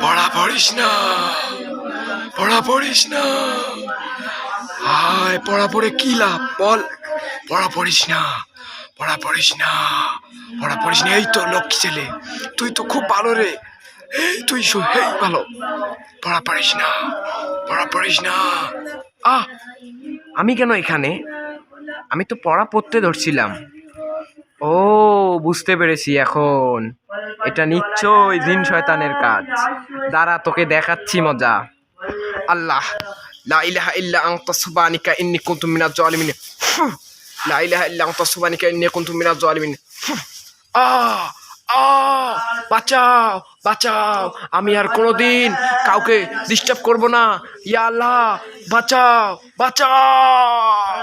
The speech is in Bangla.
পড়া পড়িস না, পড়া পড়িস না। হায়, পড়া পড়ে কি লাভ বল? পড়া পড়িস না, পড়া পড়িস না, পড়া পড়িস না। এই তো লক্ষ্মী ছেলে, তুই তো খুব ভালো রে। এই তুই হেই ভালো। পড়া পড়িস না, পড়া পড়িস না। আহ, আমি কেন এখানে? আমি তো পড়া পড়তে ধরছিলাম। ও, বুঝতে পেরেছি এখন। এটা নিশ্চয়ই জিন শয়তানের কাজ। দাঁড়া, তোকে দেখাচ্ছি মজা। আল্লাহ, লা ইলাহা ইল্লা আনতা সুবহানাকা ইন্নী কুনতু মিনাজ জালিমিন। লা ইলাহা ইল্লা আনতা সুবহানাকা ইন্নী কুনতু মিনাজ জালিমিন। আহ আহ, বাঁচাও, বাঁচাও। আমি আর কোনোদিন কাউকে ডিস্টার্ব করব না। ইয়া আল্লাহ, বাঁচাও, বাঁচাও।